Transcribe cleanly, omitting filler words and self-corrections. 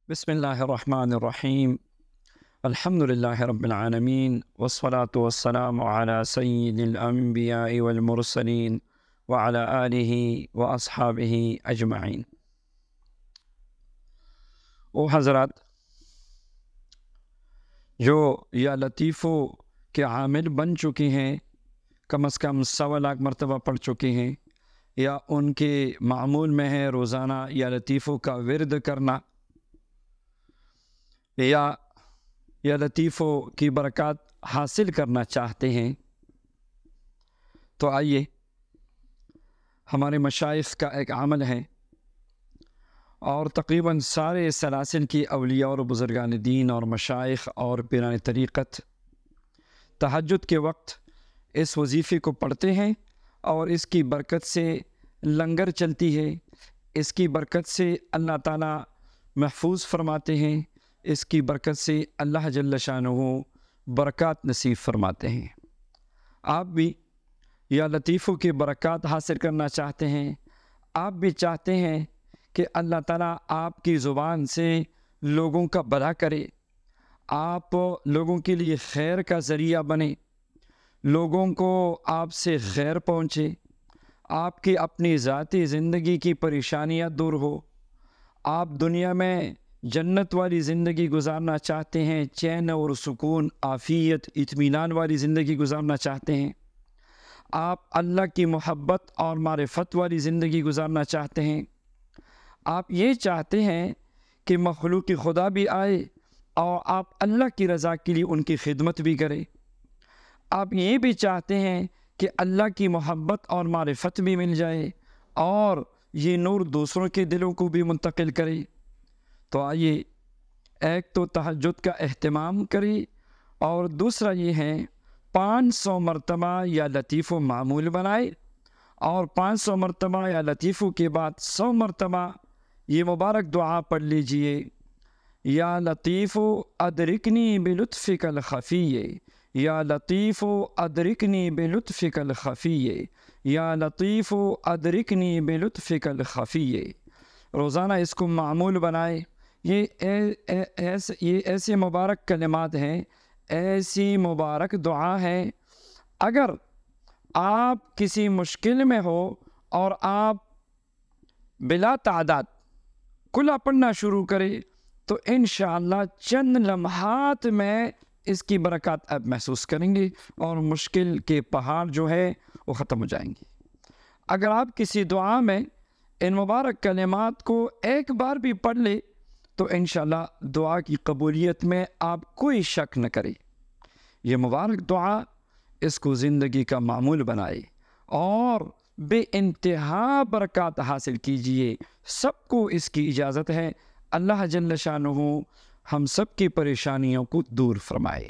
بسم الله الرحمن الرحيم. الحمد لله رب العالمين، والصلاة والسلام على سيد الأنبياء والمرسلين وعلى آله وأصحابه أجمعين. او حضرات جو یا لطیفو کے عامل بن چکے ہیں، کم از کم 100 لاکھ مرتبہ پڑھ چکے ہیں، یا ان کے معمول میں ہے روزانہ یا لطیفوں کا ورد کرنا، یا لطیفوں کی برکات حاصل کرنا چاہتے ہیں، تو آئیے ہمارے مشائخ کا ایک عمل ہے، اور تقریباً سارے سلاسل کی اولیاء اور بزرگان دین اور مشائخ اور پیران طریقت تہجد کے وقت اس وظیفے کو پڑھتے ہیں، اور اس کی برکت سے لنگر چلتی ہے، اس کی برکت سے اللہ تعالیٰ محفوظ فرماتے ہیں، اس کی برکت سے اللہ جل شانہ برکات نصیب فرماتے ہیں۔ آپ بھی یا لطیفوں کی برکات حاصل کرنا چاہتے ہیں، آپ بھی چاہتے ہیں کہ اللہ تعالیٰ آپ کی زبان سے لوگوں کا بھلا کرے، آپ لوگوں کے لیے خیر کا ذریعہ بنے، لوگوں کو آپ سے خیر پہنچے، آپ کی اپنی ذاتی زندگی کی پریشانیاں دور ہو، آپ دنیا میں جنت والی زندگی گزارنا چاہتے ہیں، چین اور سکون، عافیت، اطمینان والی زندگی گزارنا چاہتے ہیں، آپ اللہ کی محبت اور معرفت والی زندگی گزارنا چاہتے ہیں، آپ یہ چاہتے ہیں کہ مخلوق خدا بھی آئے اور آپ اللہ کی رضا کے لیے ان کی خدمت بھی کریں، آپ یہ بھی چاہتے ہیں کہ اللہ کی محبت اور معرفت بھی مل جائے اور یہ نور دوسروں کے دلوں کو بھی منتقل کرے، تو آئیے ایک تو تہجد کا اہتمام کریں، اور دوسرا یہ ہے 500 مرتبہ یا لطیفوں معمول بنائے، اور 500 مرتبہ یا لطیفوں کے بعد 100 مرتبہ یہ مبارک دعا پڑھ لیجئے: یا لطیف ادرکنی بلطفک الخفی، یا لطیف ادرکنی بلطفک الخفی، یا لطیف ادرکنی بلطفک الخفی۔ روزانہ اس کو معمول بنائے۔ یہ ایسے مبارک کلمات ہیں، ایسی مبارک دعا ہے، اگر آپ کسی مشکل میں ہو اور آپ بلا تعداد کلا پڑھنا شروع کرے تو انشاءاللہ چند لمحات میں اس کی برکات آپ محسوس کریں گے، اور مشکل کے پہاڑ جو ہے وہ ختم ہو جائیں گے۔ اگر آپ کسی دعا میں ان مبارک کلمات کو ایک بار بھی پڑھ لے تو انشاءاللہ دعا کی قبولیت میں آپ کوئی شک نہ کریں۔ یہ مبارک دعا اس کو زندگی کا معمول بنائے اور بے انتہا برکات حاصل کیجئے۔ سب کو اس کی اجازت ہے۔ اللہ جل شانہ ہم سب کی پریشانیوں کو دور فرمائے۔